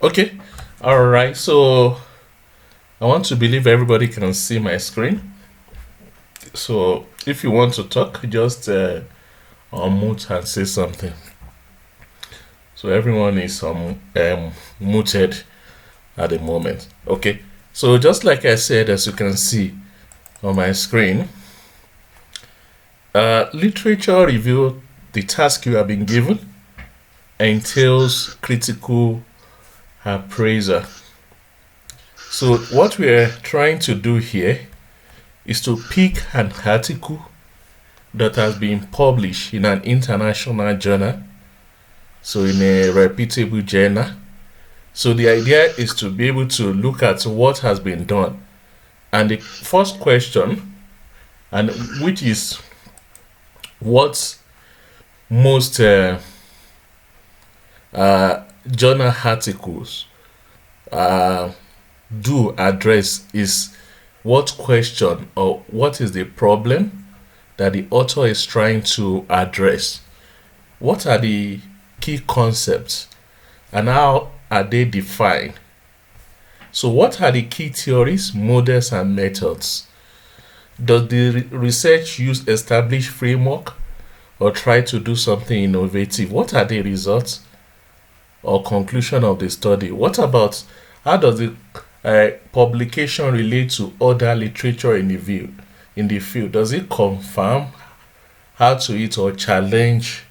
Okay. All right. So I want to believe everybody can see my screen. So if you want to talk, just unmute and say something. So everyone is muted at the moment. Okay. So just like I said, as you can see on my screen, literature review, the task you have been given, entails critical appraisal. So what we're trying to do here is to pick an article that has been published in an international journal, so in a reputable journal. So the idea is to be able to look at what has been done. And the first question, and which is what most journal articles do address, is what question or what is the problem that the author is trying to address? What are the key concepts and how are they defined? So, what are the key theories, models, and methods? Does the research use established framework or try to do something innovative? What are the results or conclusion of the study? What about how does the publication relate to other literature in the field? Does it confirm, add to it, or challenge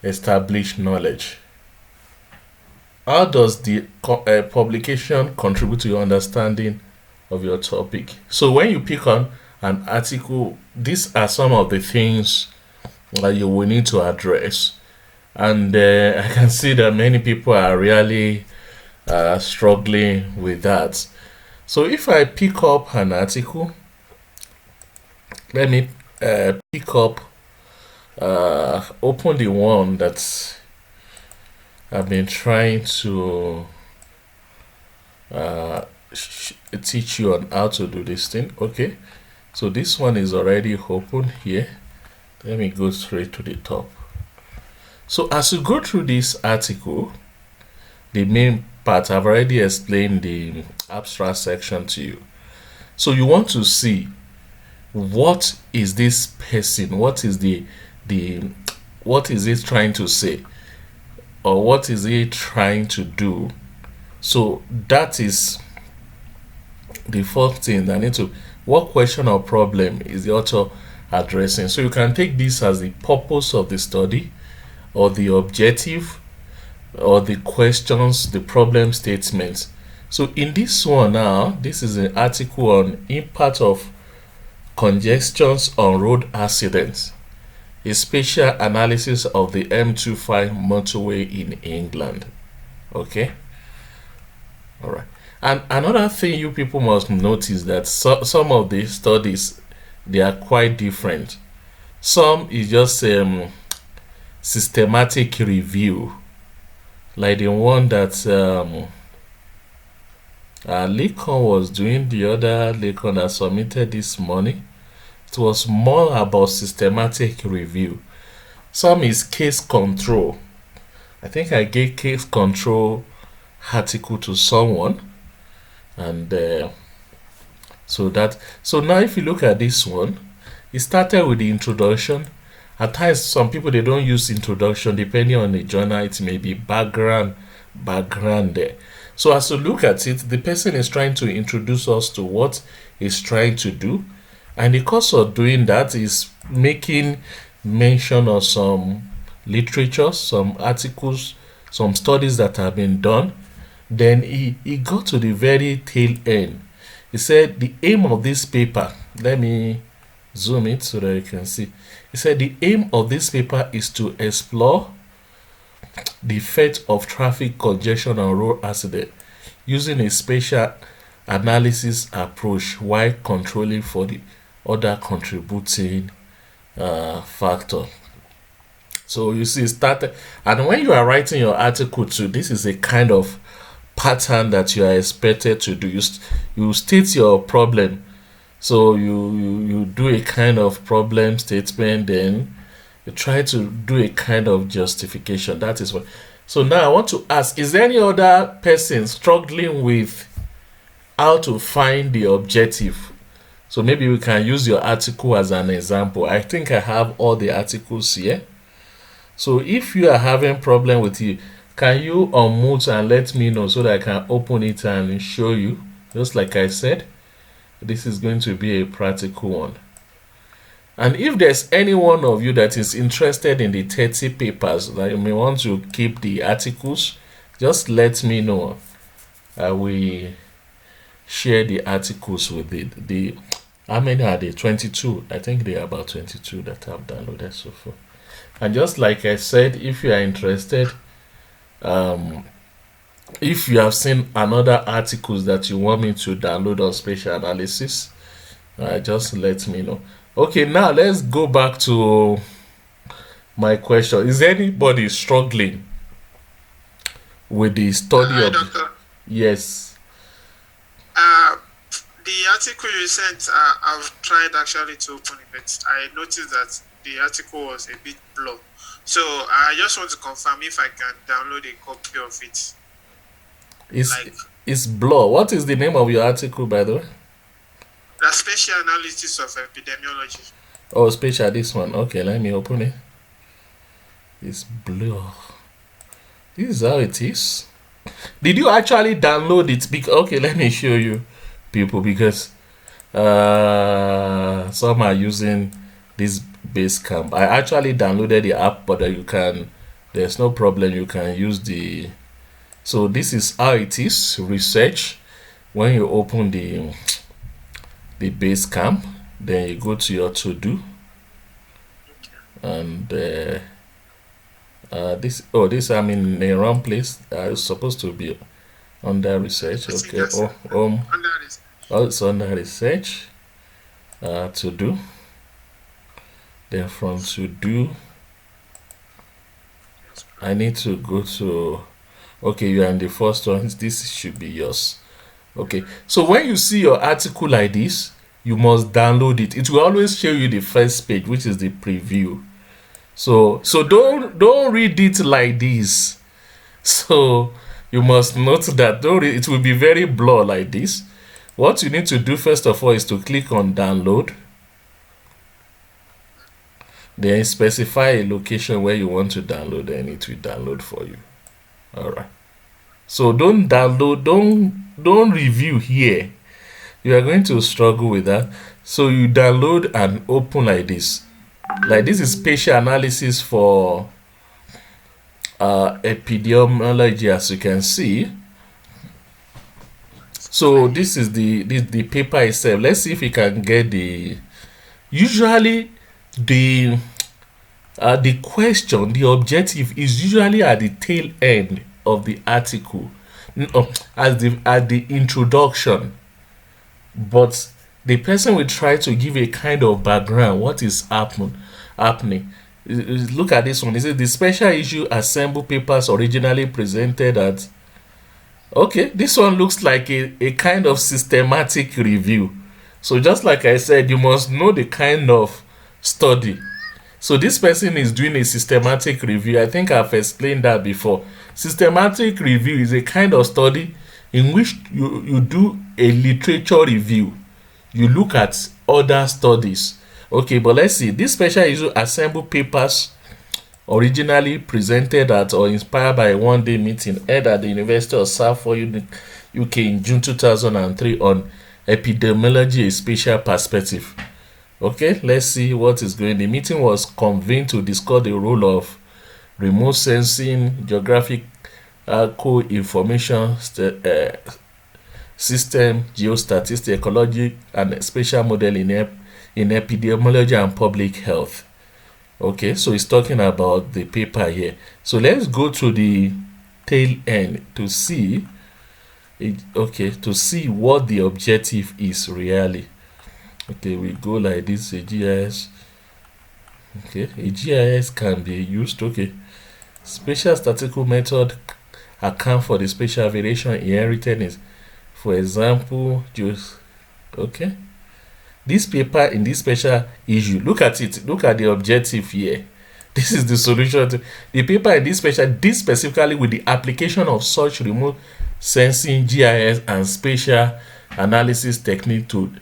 established knowledge? How does the publication contribute to your understanding of your topic? So when you pick on an article, these are some of the things that you will need to address. And I can see that many people are really struggling with that. So if I pick up an article, let me pick up, open the one that I've been trying to teach you on how to do this thing. Okay, so this one is already open here. Let me go straight to the top. So as you go through this article, the main part, I've already explained the abstract section to you. So you want to see what is this person, what is what is it trying to say, or what is it trying to do. So that is the first thing I need to, what question or problem is the author addressing? So you can take this as the purpose of the study, or the objective, or the questions, the problem statements. So in this one now, this is an article on impact of congestions on road accidents, a spatial analysis of the M25 motorway in England. Okay, all right. And another thing you people must notice that some of the studies, they are quite different. Some is just systematic review, like the one that Lincoln was doing, the other Lincoln that submitted this morning. It was more about systematic review. Some is case control. I think I gave case control article to someone, and so now if you look at this one, it started with the introduction. At times, some people, they don't use introduction, depending on the journal. It may be background there. So as you look at it, the person is trying to introduce us to what he's trying to do, and the course of doing that is making mention of some literature, some articles, some studies that have been done. Then he got to the very tail end. He said the aim of this paper, let me zoom it so that you can see. He said the aim of this paper is to explore the effect of traffic congestion on road accident using a spatial analysis approach while controlling for the other contributing factor. So you see, started, and when you are writing your article too, this is a kind of pattern that you are expected to do. You state your problem. So you do a kind of problem statement, then you try to do a kind of justification. That is what So now I want to ask, is there any other person struggling with how to find the objective? So maybe we can use your article as an example. I think I have all the articles here. So if you are having problem with it, can you unmute and let me know so that I can open it and show you? Just like I said, this is going to be a practical one. And if there's any one of you that is interested in the 30 papers, that you may want to keep the articles, just let me know. I will share the articles with it. How many are they? 22. I think they are about 22 that I've downloaded so far. And just like I said, if you are interested, if you have seen another articles that you want me to download on spatial analysis, just let me know. Okay, now let's go back to my question. Is anybody struggling with the study of... Doctor. Yes. The article you sent, I've tried actually to open it, but I noticed that the article was a bit blur. So I just want to confirm if I can download a copy of it. It's blur. What is the name of your article, by the way? The Spatial Analysis of Epidemiology. Oh, spatial, this one. Okay, let me open it. It's blur. This is how it is. Did you actually download it? Okay, let me show you, people, because some are using this Basecamp. I actually downloaded the app, but there's no problem. You can use the... So this is how it is. Research. When you open the Basecamp, then you go to your to-do, and this I'm in the wrong place. It's supposed to be under research. Okay. It's under research. To do. Then from to do, I need to go to... Okay, you are in the first one. This should be yours. Okay, so when you see your article like this, you must download it. It will always show you the first page, which is the preview. So don't read it like this. So you must note that it will be very blur like this. What you need to do first of all is to click on download. Then specify a location where you want to download, and it will download for you. All right. So don't download, don't review here. You are going to struggle with that. So you download and open like this. Like this is spatial analysis for epidemiology, as you can see. So this is the paper itself. Let's see if we can get the... Usually the question, the objective is usually at the tail end of the article, at the introduction, but the person will try to give a kind of background. What is happening? Look at this one. It says the special issue assemble papers originally presented at... Okay, this one looks like a kind of systematic review. So just like I said, you must know the kind of study. So this person is doing a systematic review. I think I've explained that before. Systematic review is a kind of study in which you do a literature review. You look at other studies. Okay, but let's see. This special issue assemble papers originally presented at or inspired by a one-day meeting held at the University of Salford, UK in June 2003 on epidemiology, a spatial perspective. Okay, let's see what is going. The meeting was convened to discuss the role of remote sensing, geographic information system, geostatistics, ecology, and spatial model in epidemiology and public health. Okay, so it's talking about the paper here. So let's go to the tail end to see to see what the objective is really. Okay, we go like this. A GIS. Okay, a GIS can be used. Okay, spatial statistical method account for the spatial variation inherited is, for example, just okay. This paper in this special issue, look at it. Look at the objective here. This is the solution to the paper in this specifically with the application of such remote sensing, GIS, and spatial analysis technique to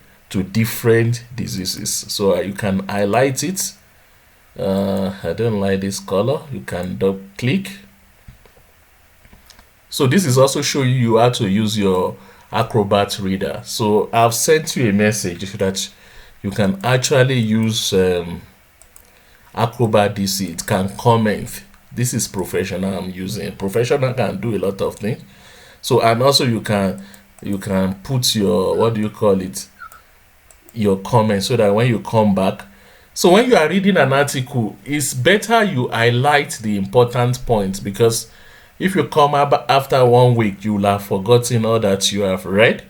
different diseases. So you can highlight it. I don't like this color. You can double click. So this is also showing you how to use your Acrobat reader. So I've sent you a message that you can actually use Acrobat DC. It can comment. This is professional I'm using. Professional can do a lot of things. So, and also you can put your, what do you call it, your comment, so that when you come back, so when you are reading an article, it's better you highlight the important points, because if you come up after 1 week, you will have forgotten all that you have read,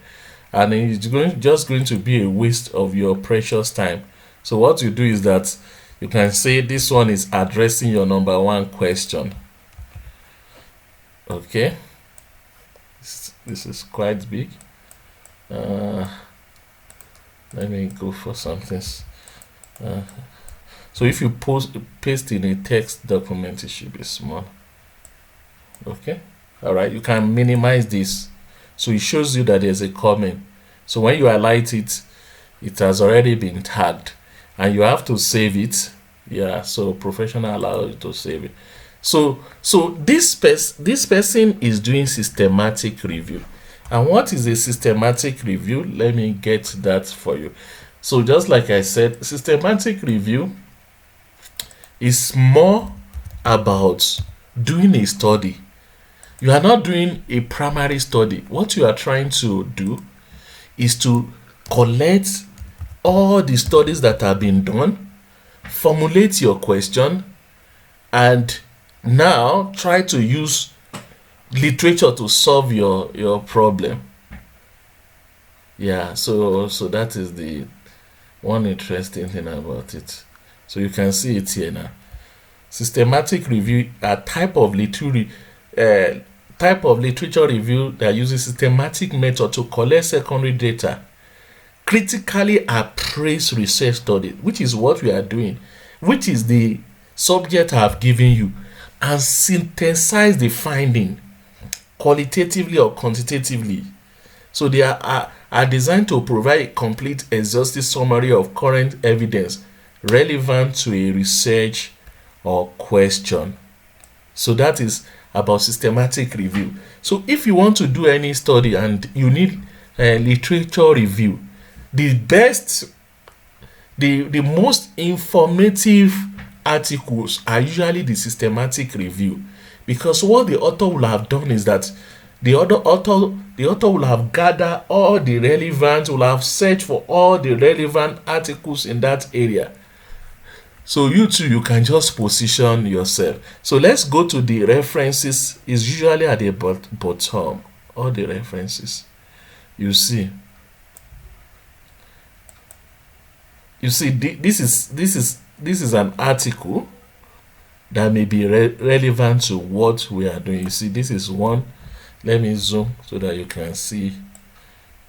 and it's just going to be a waste of your precious time. So what you do is that you can say this one is addressing your number 1 question. Okay, this is quite big. Let me go for something. So if you paste in a text document, it should be small. Okay, all right, you can minimize this, so it shows you that there's a comment. So when you highlight it, it has already been tagged, and you have to save it. Yeah, so professional allows you to save it. So this person is doing systematic review. And what is a systematic review? Let me get that for you. So just like I said, systematic review is more about doing a study. You are not doing a primary study. What you are trying to do is to collect all the studies that have been done, formulate your question, and now try to use literature to solve your problem. Yeah, so that is the one interesting thing about it. So you can see it here now. Systematic review, a type of literature review that uses systematic method to collect secondary data, critically appraise research study, which is what we are doing, which is the subject I have given you, and synthesize the finding qualitatively or quantitatively. So they are designed to provide a complete, exhaustive summary of current evidence relevant to a research or question. So that is about systematic review. So if you want to do any study and you need a literature review, the most informative articles are usually the systematic review, because what the author will have done is that the author will have gathered all the relevant, will have searched for all the relevant articles in that area. So you too, you can just position yourself. So let's go to the references. Is usually at the bottom. All the references. You see, this is an article that may be relevant to what we are doing. You see, this is one. Let me zoom so that you can see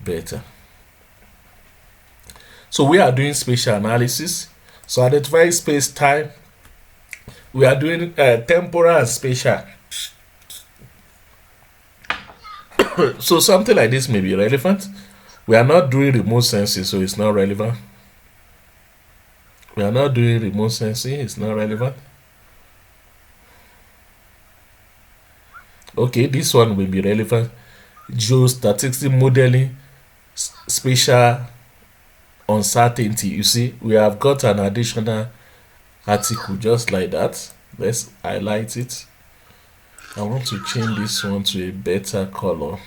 better. So we are doing spatial analysis. So identify space time. We are doing temporal and spatial. So something like this may be relevant. We are not doing remote sensing, so it's not relevant. We are not doing remote sensing, it's not relevant. Okay, this one will be relevant. Geostatistics modeling, spatial uncertainty. You see, we have got an additional article just like that. Let's highlight it. I want to change this one to a better color.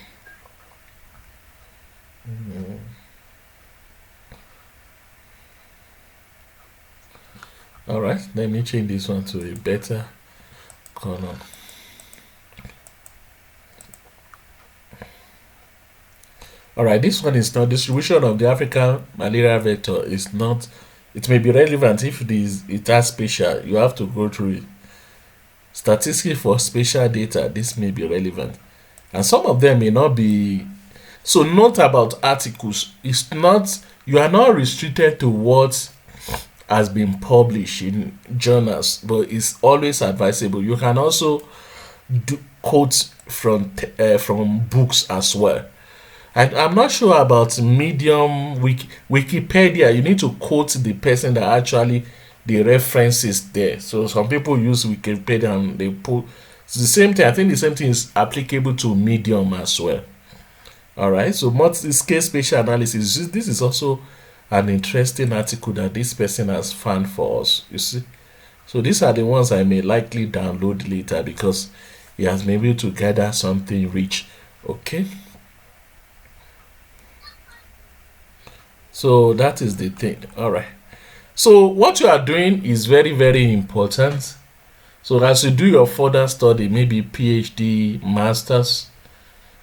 All right, let me change this one to a better color. All right, this one is not distribution of the African malaria vector. Is not. It may be relevant if it has spatial. You have to go through it. Statistics for spatial data. This may be relevant, and some of them may not be. So note about articles. It's not. You are not restricted to what has been published in journals, but it's always advisable. You can also do quotes from books as well. And I'm not sure about Medium, Wikipedia. You need to quote the person that actually the references there. So some people use Wikipedia and they put it's the same thing. I think the same thing is applicable to Medium as well. All right. So multi-scale spatial analysis. This is also an interesting article that this person has found for us. You see. So these are the ones I may likely download later because he has been able to gather something rich. Okay. So that is the thing. All right. So what you are doing is very, very important. So as you do your further study, maybe PhD, masters,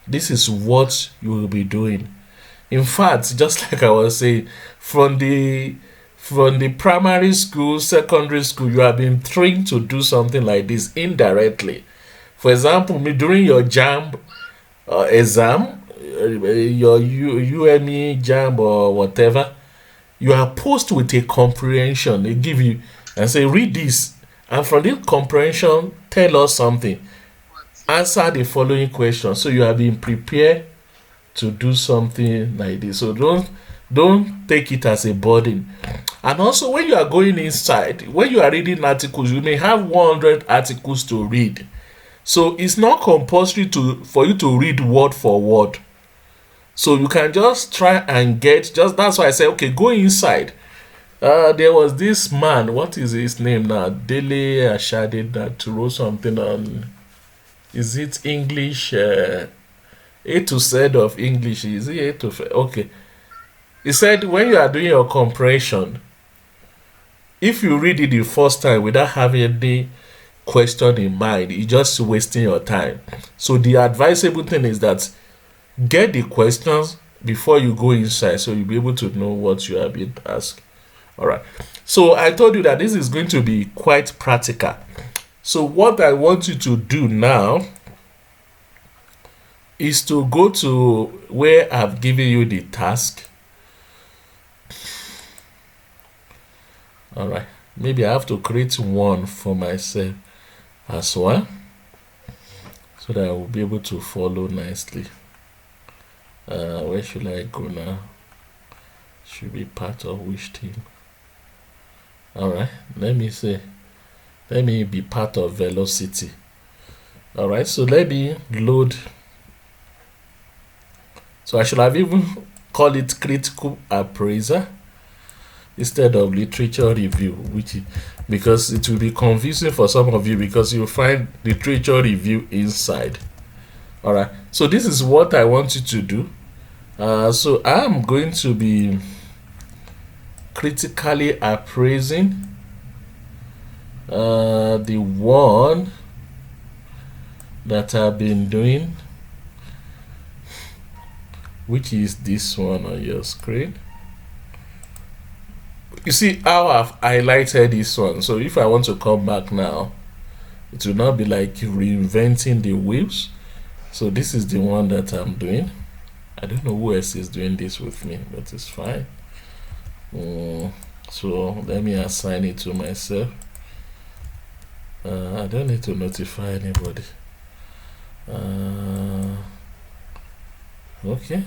this is what you will be doing. In fact, just like I was saying, from the primary school, secondary school, you have been trained to do something like this indirectly. For example, during your JAM exam, your UME JAM or whatever, you are posed with a comprehension. They give you and say, read this, and from this comprehension, tell us something. Answer the following question. So you have been prepared to do something like this. So don't take it as a burden. And also, when you are going inside, when you are reading articles, you may have 100 articles to read. So it's not compulsory for you to read word for word. So you can just try and that's why I say, okay, go inside. There was this man, what is his name now? Dele Ashade that wrote something on, is it English? A to Z of English. Is it A to Z? Okay. He said when you are doing your comprehension, if you read it the first time without having any question in mind, you're just wasting your time. So the advisable thing is that get the questions before you go inside so you'll be able to know what you are being asked. All right. So I told you that this is going to be quite practical. So what I want you to do now is to go to where I've given you the task. All right. Maybe I have to create one for myself as well so that I will be able to follow nicely. Where should I go now? Should be part of which team? All right. Let me be part of velocity. All right. So let me load. So I should have even called it critical appraiser instead of literature review, because it will be confusing for some of you because you'll find literature review inside. All right. So this is what I want you to do. So I'm going to be critically appraising the one that I've been doing, which is this one on your screen. You see how I've highlighted this one. So if I want to come back now, it will not be like reinventing the wheels. So this is the one that I'm doing. I don't know who else is doing this with me, but it's fine. So let me assign it to myself. I don't need to notify anybody. Okay.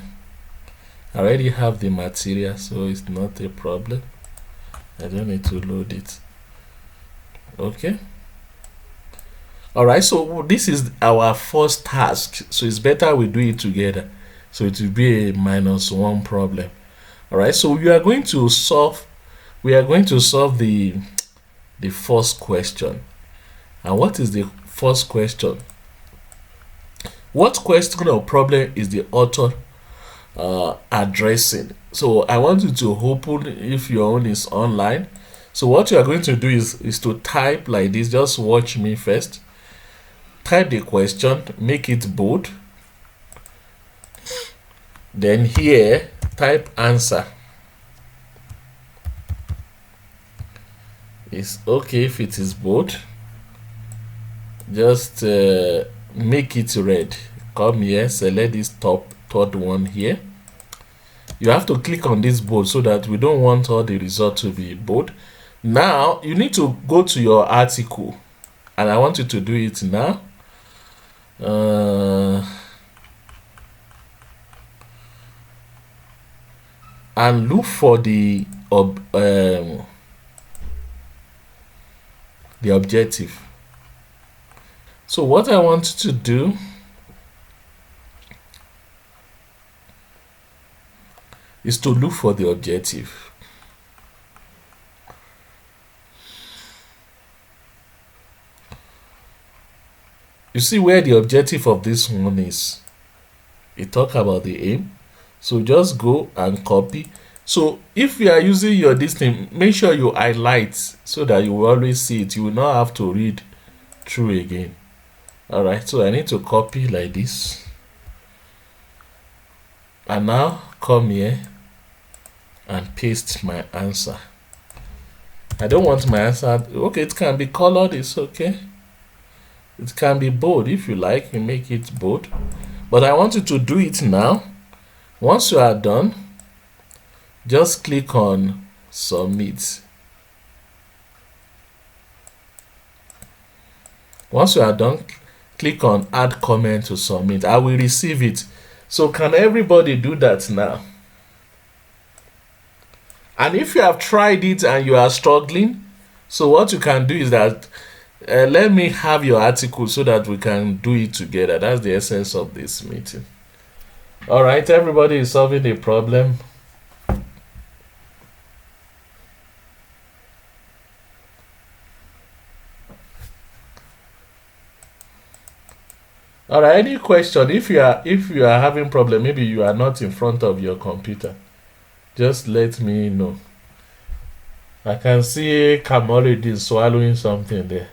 I already have the material, so it's not a problem. I don't need to load it. Okay. All right. So this is our first task. So it's better we do it together. So it will be a -1 problem. All right. So we are going to solve the first question. And what is the first question? What question or problem is the author addressing? So I want you to open if your own is online. So what you are going to do is to type like this. Just watch me first. Type the question, make it bold. Then here, type answer. It's okay if it is bold. Just make it red. Come here, select this top third one here. You have to click on this bold so that we don't want all the result to be bold. Now you need to go to your article, and I want you to do it now. And look for the objective. So what I want you to do is to look for the objective. You see where the objective of this one is. It talk about the aim. So just go and copy. So if you are using your this thing, make sure you highlight so that you will always see it. You will not have to read through again. Alright, so I need to copy like this. And now come here and paste my answer. I don't want my answer. Okay, it can be colored, it's okay. It can be bold if you like, you make it bold. But I want you to do it now. Once you are done, just click on submit. Once you are done, click on add comment to submit. I will receive it. So can everybody do that now? And if you have tried it and you are struggling, so what you can do is that let me have your article so that we can do it together. That's the essence of this meeting. All right, everybody is solving a problem. All right, any question? If you are having problem, maybe you are not in front of your computer, just let me know. I can see Kamoridi swallowing something there.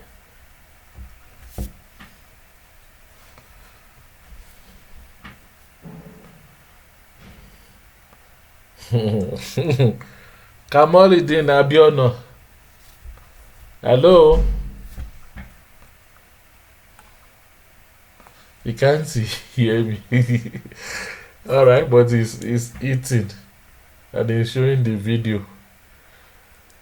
Kamoridi Abiono. Hello. You can't hear me. Alright, but he's eating and he's showing the video.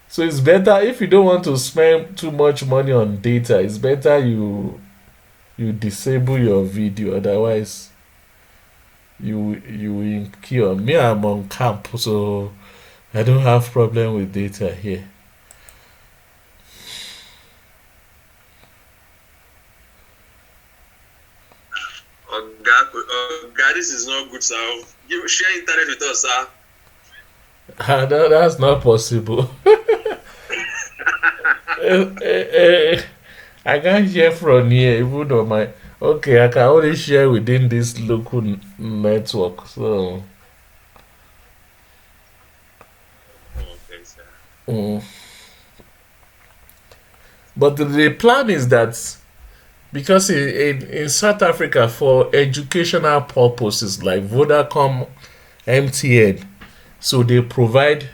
So it's better if you don't want to spend too much money on data, it's better you disable your video, otherwise you incur. Me, I'm on camp, so I don't have problem with data here. God, this is not good, sir. Share internet with us, sir. No, that's not possible. I can't share from here, even though my okay, I can only share within this local network. So Okay, sir. But the plan is that because in South Africa, for educational purposes like Vodacom, MTN, so they provide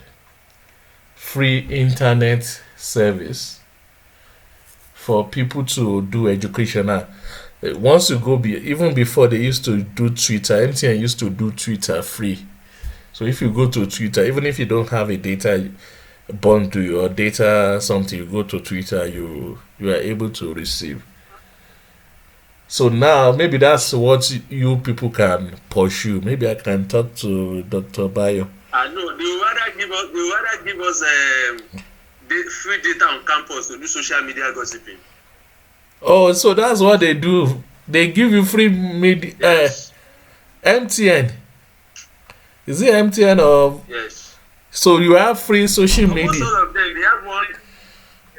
free internet service for people to do educational. Once you go, even before they used to do Twitter, MTN used to do Twitter free. So if you go to Twitter, even if you don't have a data bundle or data something, you go to Twitter, you are able to receive. So now maybe that's what you people can pursue. Maybe I can talk to Dr. Bayo. I know they would rather give us free data on campus to do social media gossiping. Oh, so that's what they do. They give you free media. Yes. MTN. Is it MTN or? Yes. So you have free social media. Most of them, they have one.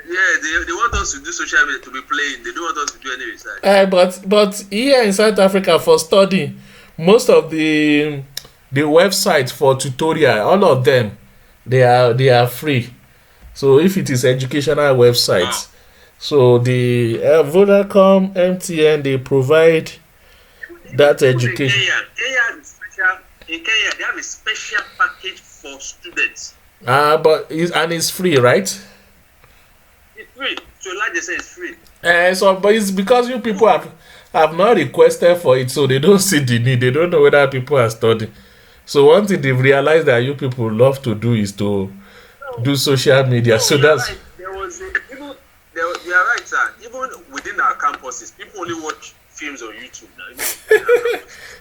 Yeah, they want us to do social media, to be playing. They don't want us to do any research. But here in South Africa for study, most of the websites for tutorial, all of them, they are free. So if it is educational websites, so the Vodacom, MTN, they provide that education. In Kenya, they have a special package for students. But it's free, right? It's free. So like they say, it's free. But it's because you people have not requested for it, so they don't see the need. They don't know whether people are studying. So one thing they've realized that you people love to do is to do social media. So that's right. sir, even within our campuses, people only watch films on YouTube now.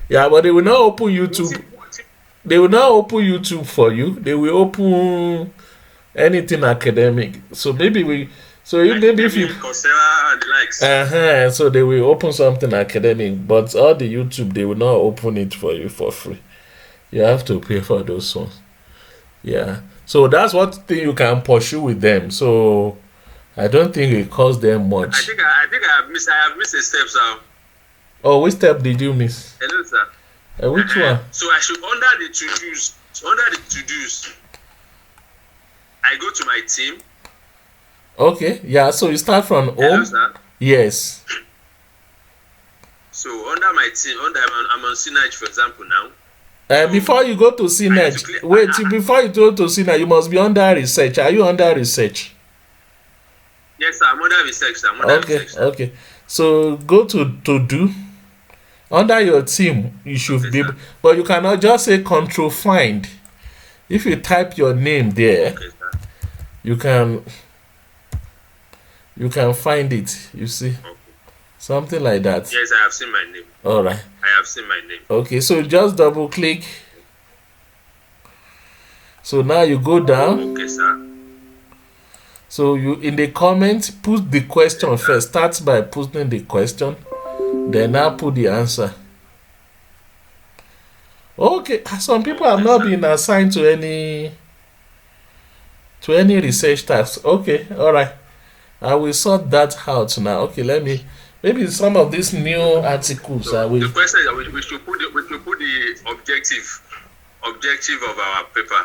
Yeah, but they will not open YouTube. They will not open YouTube for you. They will open anything academic. So maybe maybe if you Coursera and the likes. so they will open something academic, but all the YouTube they will not open it for you for free. You have to pay for those ones. Yeah. So that's one thing you can pursue with them. So I don't think it costs them much. I think I have missed a step, sir. Oh, which step did you miss? Hello, sir. Which one? So I should under the to-dos, I go to my team. Okay, yeah, so you start from home. Hello, sir. Yes. So under my team, I'm on Synergy, for example, now. Before you go to Synergy, before you go to Synergy, you must be under research. Are you under research? Yes, sir, I'm under research, sir. Okay. So go to do. Under your team, you should be, but you cannot just say control find. If you type your name there, you can find it. You see, something like that. Yes, I have seen my name. All right. I have seen my name. Okay, so just double click. So now you go down. Okay, sir. So you in the comments put the question first. Start by putting the question. Then now put the answer. Okay, some people have not been assigned to any research tasks. Okay, all right. I will sort that out now. Okay, maybe some of these new articles. So the question is we should put the objective of our paper.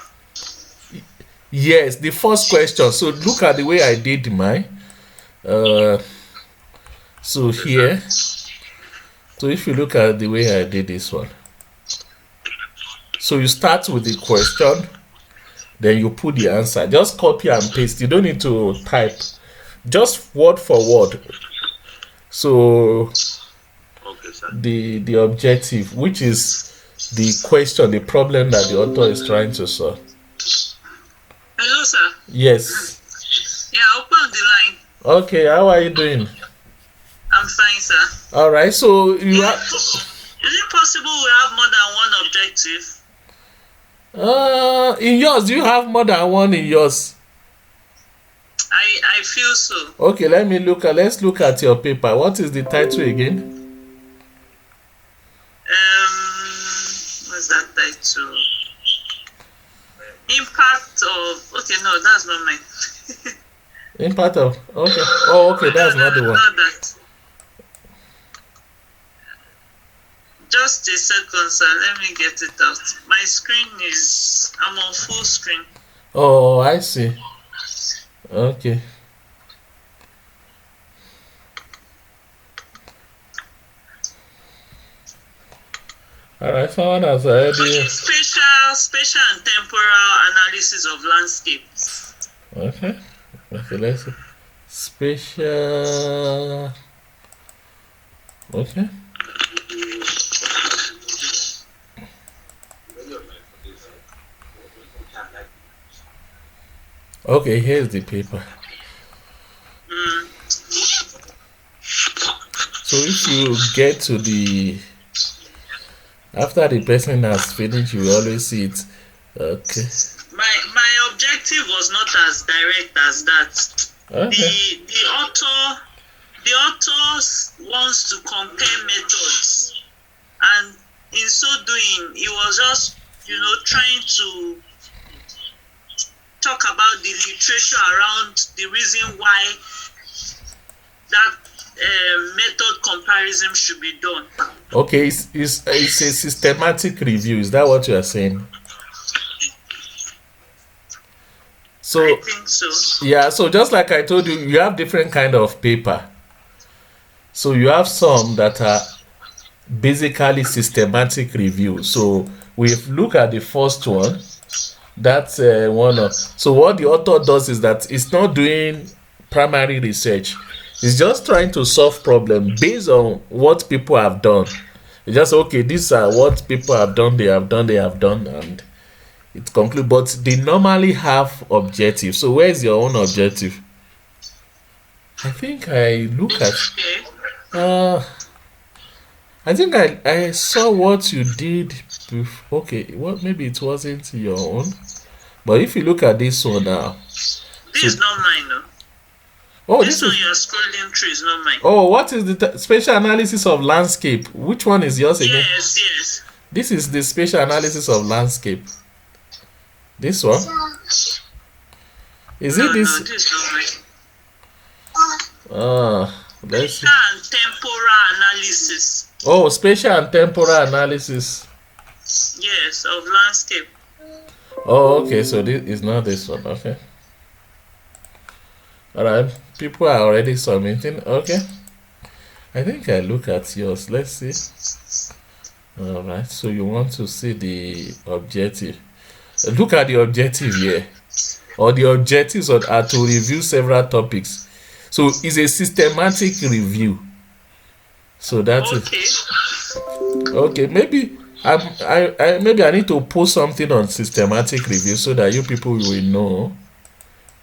Yes, the first question. So look at the way I did mine. So here. So if you look at the way I did this one. So you start with the question, then you put the answer. Just copy and paste. You don't need to type. Just word for word. So okay, sir. The objective, which is the question, the problem that the author is trying to solve. Hello, sir. Yes. Yeah, open the line. Okay, how are you doing? I'm fine, sir. All right, so you have. Is it possible we have more than one objective? In yours, do you have more than one in yours? I feel so. Okay, let's look at your paper. What is the title again? What's that title? Impact of. Okay, no, that's not mine. Impact of. Okay. Oh, okay, that's not the one. Not that. Just a second, sir. Let me get it out. My screen I'm on full screen. Oh, I see. Okay. All right, someone has already. Okay, spatial and temporal analysis of landscapes. Okay, let's see. Spatial. Okay. Okay, here's the paper. So if you get to after the person has finished, you always see it. Okay. My objective was not as direct as that. Okay. The author wants to compare methods, and in so doing, he was just trying to talk about the literature around the reason why that method comparison should be done. Okay, it's a systematic review. Is that what you are saying? So I think so. Yeah, so just like I told you, you have different kind of paper. So you have some that are basically systematic review. So we look at the first one. That's one of. So what the author does is that it's not doing primary research. It's just trying to solve problems based on what people have done. It's just okay. These are what people have done. They have done, and it concludes. But they normally have objectives. So where is your own objective? I think I look at. Okay. I think I saw what you did before. Okay, well, maybe it wasn't your own. But if you look at this one now. This So, is not mine, though. oh, This this one is. you're scrolling through is not mine. Oh, what is the spatial analysis of landscape? Which one is yours again? Yes, yes. This is the spatial analysis of landscape. This one? Is No, it this? no, this is not mine. Let's see. Spatial and temporal analysis. Oh, spatial and temporal analysis. Yes, of landscape. Oh, okay. So this is not this one. Okay. Alright. People are already submitting. Okay. I think I look at yours. Let's see. Alright. So you want to see the objective. Look at the objective here. Or the objectives are to review several topics. So it's a systematic review. So that's it. Okay, maybe maybe I need to post something on systematic review so that you people will know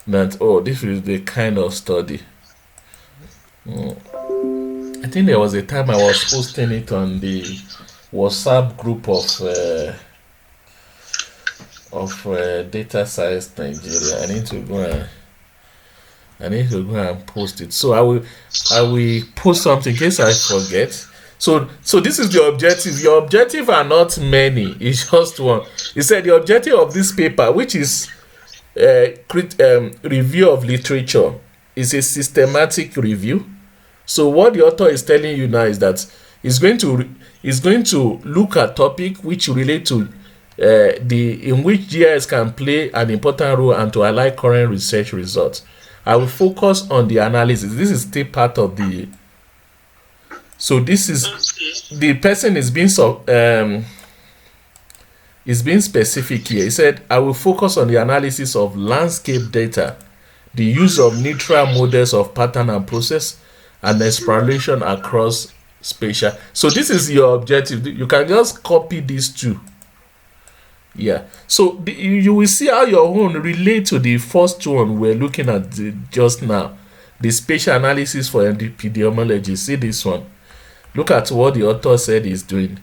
that, oh, this is the kind of study. I think there was a time I was posting it on the WhatsApp group of Data Science Nigeria. I need to go and post it. So I will post something in case I forget. So this is the objective. Your objective are not many. It's just one. He said the objective of this paper, which is review of literature, is a systematic review. So what the author is telling you now is that he's going to look at topic which relate to in which GIS can play an important role and to highlight current research results. I will focus on the analysis. This is still part of the. So this is the person is being specific here. He said, I will focus on the analysis of landscape data, the use of neutral models of pattern and process, and exploration across spatial. So this is your objective. You can just copy these two. Yeah. So you will see how your own relate to the first one we're looking at just now. The spatial analysis for epidemiology. See this one. Look at what the author said he's doing.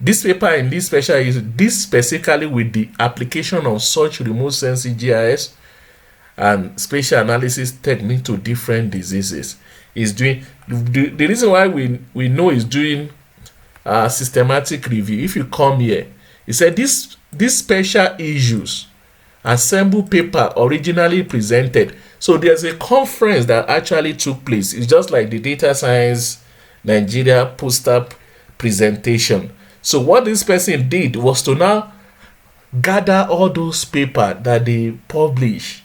This paper in this special is this specifically with the application of such remote sensing GIS and spatial analysis technique to different diseases. Is doing the reason why we know is doing systematic review. If you come here, he said these special issues assemble paper originally presented. So there's a conference that actually took place. It's just like the Data Science Nigeria poster presentation. So what this person did was to now gather all those papers that they publish.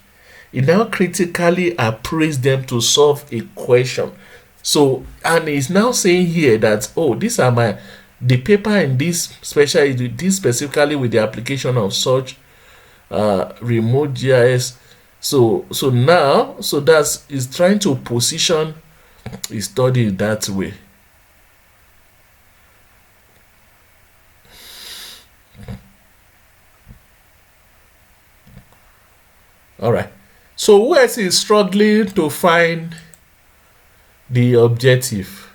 He now critically appraised them to solve a question. So, and he's now saying here that, oh, these are the paper in this specifically with the application of such remote GIS. So that's is trying to position his study in that way. All right. So who else is struggling to find the objective?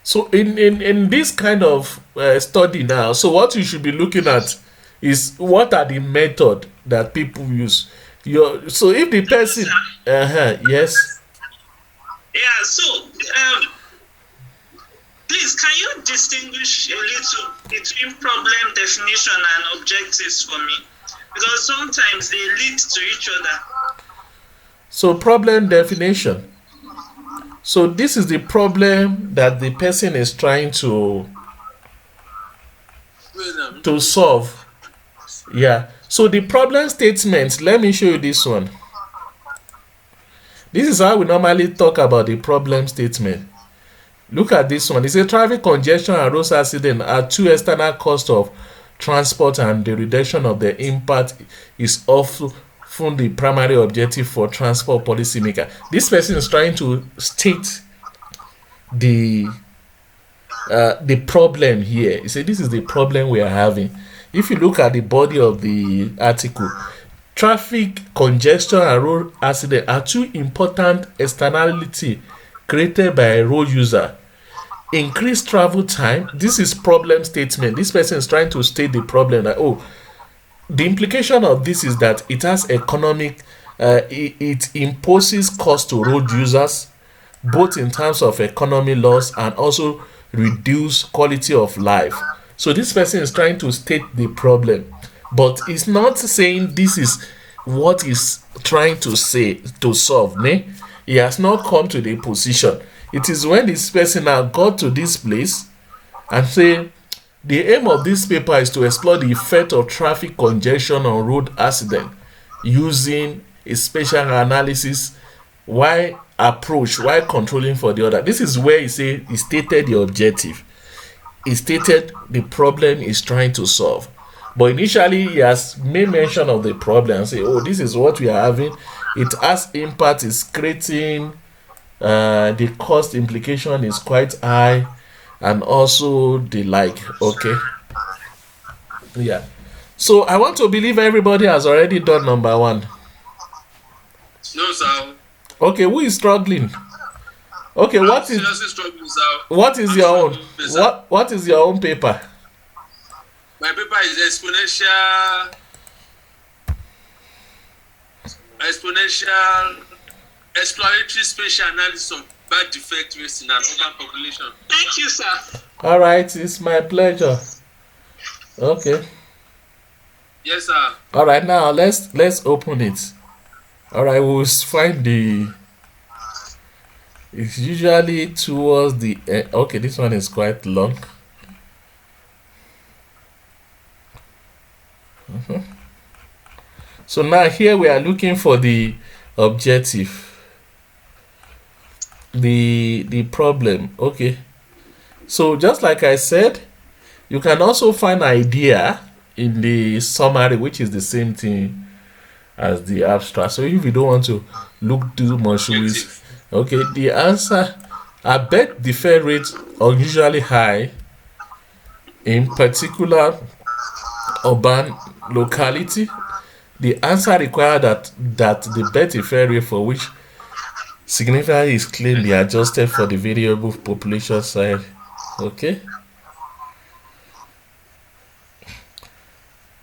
So in this kind of study now, so what you should be looking at is what are the method that people use. So if the person, yes. Yeah. So please, can you distinguish a little between problem definition and objectives for me? Because sometimes they lead to each other. So problem definition. So this is the problem that the person is trying to solve. Yeah. So the problem statement, let me show you this one. This is how we normally talk about the problem statement. Look at this one. It's a traffic congestion and road accident are two external costs of transport, and the reduction of the impact is often the primary objective for transport policymaker. This person is trying to state the problem here. He said this is the problem we are having. If you look at the body of the article, Traffic congestion and road accident are two important externalities created by a road user. Increased travel time. This is problem statement. This person is trying to state the problem that, oh, the implication of this is that it has economic, it imposes cost to road users, both in terms of economy loss and also reduce quality of life. So this person is trying to state the problem, but it's not saying this is what he's trying to say to solve. Ne? He has not come to the position. It is when this person now got to this place and say the aim of this paper is to explore the effect of traffic congestion on road accident using a spatial analysis while controlling for the other. This is where he stated the objective. He stated the problem he's trying to solve. But initially he has made mention of the problem and say, oh, this is what we are having. It has impact, it's creating the cost implication is quite high, and also the like. Okay, yeah. So I want to believe everybody has already done number one. No, sir. Okay, who is struggling? Okay, what is your own? What is your own paper? My paper is exploratory spatial analysis of birth defect rates in an urban population. Thank you, sir. All right, it's my pleasure. Okay. Yes, sir. All right, now let's open it. All right, we'll find the. It's usually towards the end. Okay, this one is quite long. So now here we are looking for the objective, the problem. Okay, so just like I said, you can also find idea in the summary, which is the same thing as the abstract. So if you don't want to look too much with, okay, the answer, I bet the fair rates are usually high in particular urban locality. The answer requires that the bet fair rate for which significantly is claimed be adjusted for the variable population size. Okay,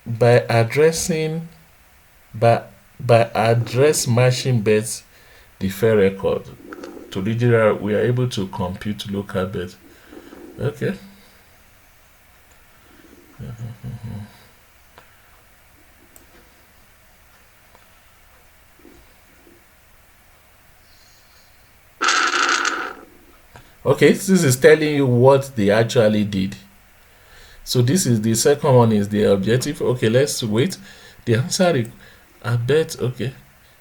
by address matching bets the fair record to regional, we are able to compute local bets. Okay. Okay, this is telling you what they actually did. So this is the second one is the objective. Okay, let's wait. The answer, I bet, okay.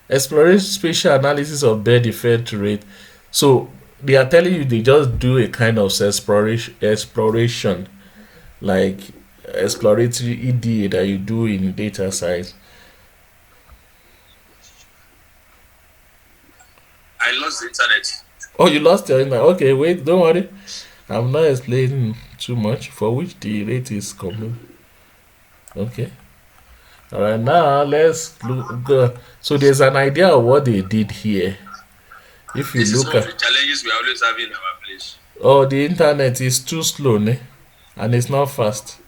Exploration spatial analysis of bed defect rate. So they are telling you they just do a kind of exploration like exploratory EDA that you do in data science. I lost the internet. Oh, you lost your internet. Okay, wait, don't worry. I'm not explaining too much for which the rate is coming. Okay. All right, now let's look. So there's an idea of what they did here. If you look at the challenges we always have in our place. Oh, the internet is too slow, ne? And it's not fast.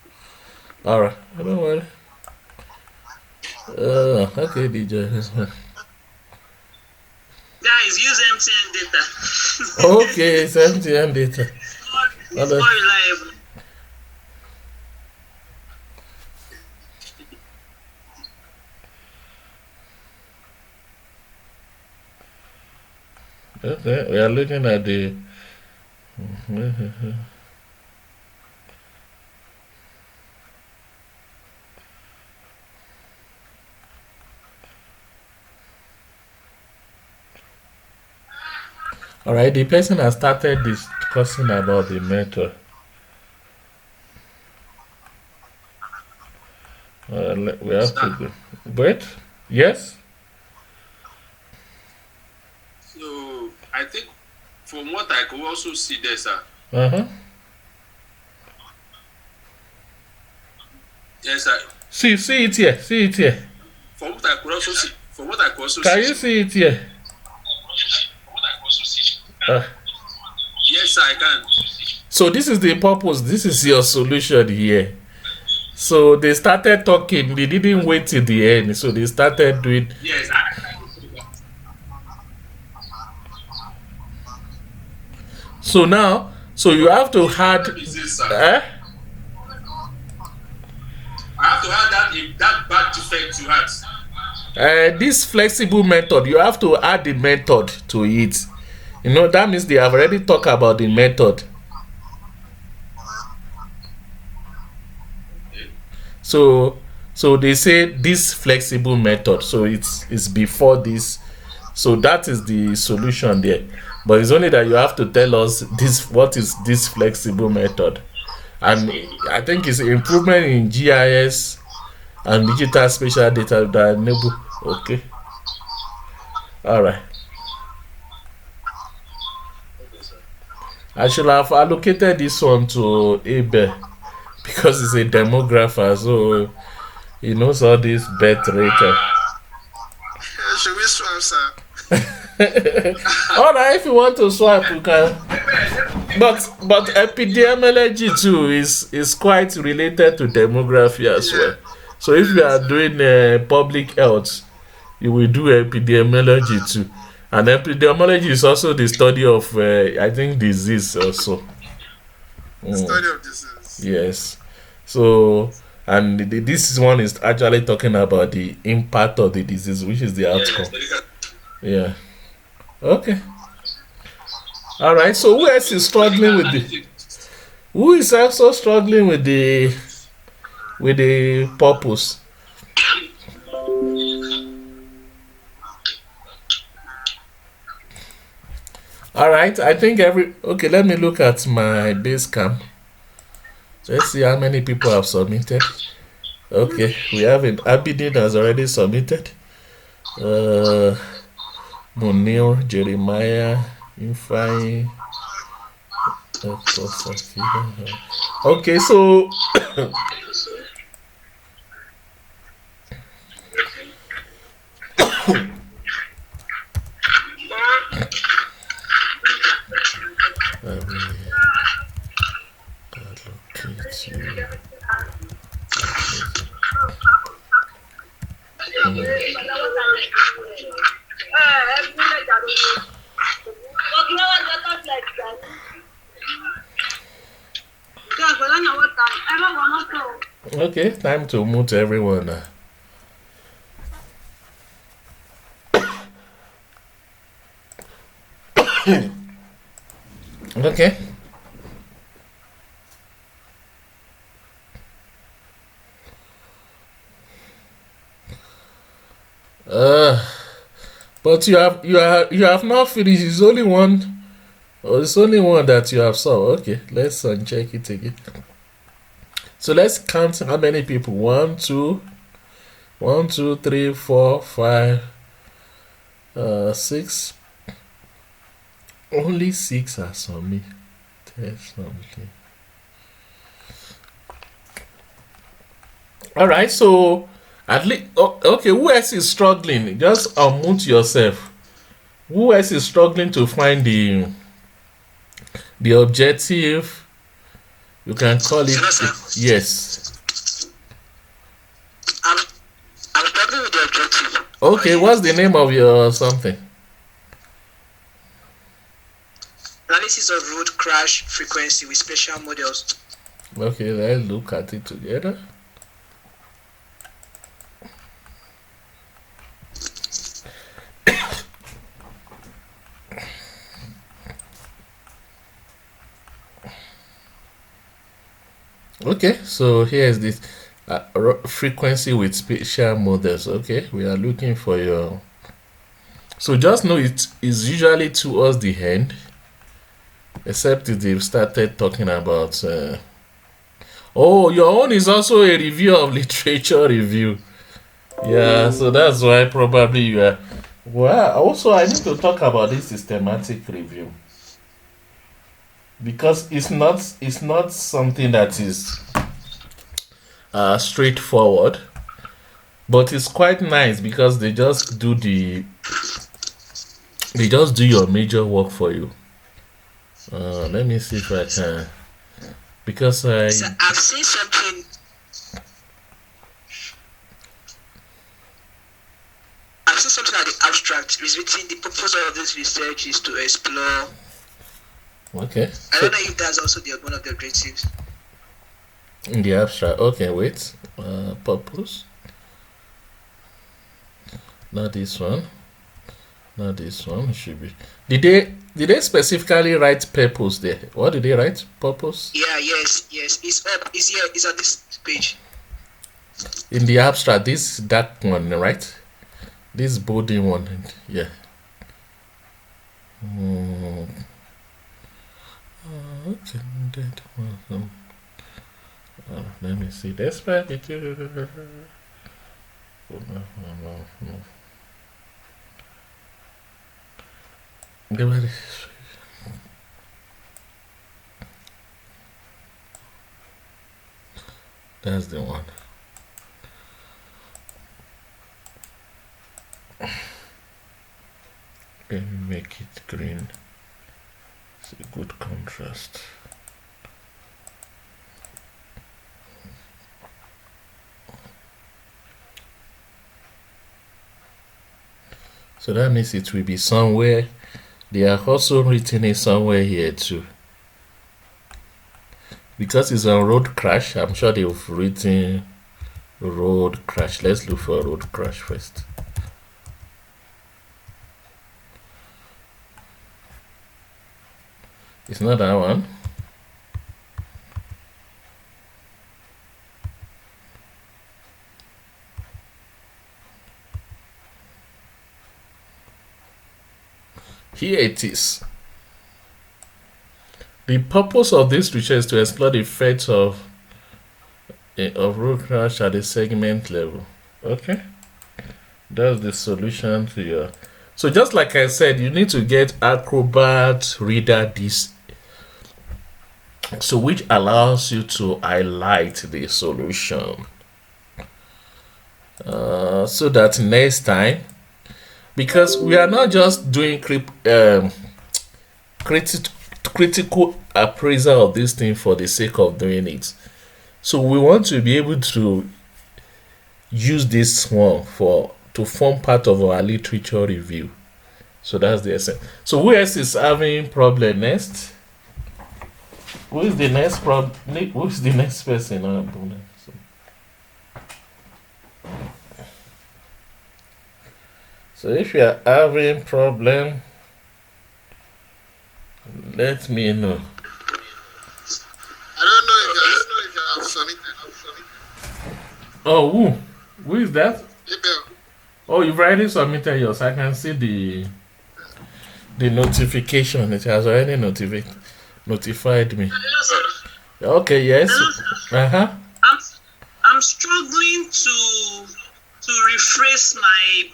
All right, don't worry. Okay, DJ. Guys, use MTN data. Okay, it's MTN data. It's more reliable. Okay, we are looking at the. All right, the person has started discussing about the method. We have to go. Wait, yes? So I think from what I could also see there, sir. Uh-huh. Yes, sir. See it here. from what I could also see, Can you see it here? Yes, sir, I can. So this is the purpose. This is your solution here. So they started talking. They didn't wait till the end. So they started doing. Yes, So now, so you have to add. I have to add that bad defect you had. This flexible method, you have to add the method to it. You know, that means they have already talked about the method. So they say this flexible method. So it's before this. So that is the solution there. But it's only that you have to tell us what is this flexible method. And I think it's improvement in GIS and digital spatial data that enable. Okay. All right. I should have allocated this one to Abe because he's a demographer, so he knows all this birth rate. Should we swap, sir? All right, if you want to swap, you can. But epidemiology too is quite related to demography as well. So if you are doing public health, you will do epidemiology too. And epidemiology is also the study of, I think, disease also. Study of disease. Yes. So, and this one is actually talking about the impact of the disease, which is the outcome. Yeah. Okay. All right. So, who else is struggling with the? Who is also struggling with the purpose? All right, I think okay, let me look at my base camp. Let's see how many people have submitted. Okay, we have it. Abidin has already submitted. Munir, Jeremiah, Infai. Okay, so okay, time to mute everyone. Okay. But you have not finished. It's only one. Oh, it's only one that you have saw. Okay, let's uncheck it again. So let's count how many people. 1, 2, 3, 4, 5, 6. Only 6 are submitted. Something. All right. So at least okay. Who else is struggling? Just unmute yourself. Who else is struggling to find the objective? You can call it. Yes. I'm struggling with the objective. Okay, what's the name of your something? Analysis of road crash frequency with spatial models. Okay, let's look at it together. Okay, so here's this frequency with spatial models. Okay, we are looking for your. So just know it is usually towards the end, except if they've started talking about. Oh, your own is also a review of literature review. Yeah, so that's why probably you are. Well, also I need to talk about this systematic review. Because it's not something that is straightforward. But it's quite nice because they just do your major work for you. Let me see if I can, because So I've seen something. I've seen something at the abstract. It's written the purpose of this research is to explore. Okay. I don't know if that's also one of the objectives. In the abstract. Okay, wait. Purpose. Not this one. Not this one. It should be. Did they specifically write purpose there? What did they write? Purpose? Yeah, yes. It's up. It's here. It's on this page. In the abstract, this dark one, right? This bolding one, yeah. Okay, let me see. That's right. No. That's the one. Let me make it green. It's a good contrast. So that means it will be somewhere. They are also written it somewhere here too. Because it's on road crash, I'm sure they've written road crash. Let's look for road crash first. It's not that one. Here it is. The purpose of this research is to explore the effects of road crash at the segment level. Okay, that's the solution to your. So just like I said, you need to get Acrobat Reader this, so which allows you to highlight the solution, so that next time, because we are not just doing critical appraisal of this thing for the sake of doing it. So we want to be able to use this one to form part of our literature review. So that's the essence. So who else is having problem next? Who is the next who is the next person? So if you are having problem, let me know. I don't know if you have submitted. Oh, who is that? Abel. Oh, you've already submitted yours. I can see the notification. It has already notified me. Okay, yes. Uh-huh. I'm struggling to rephrase my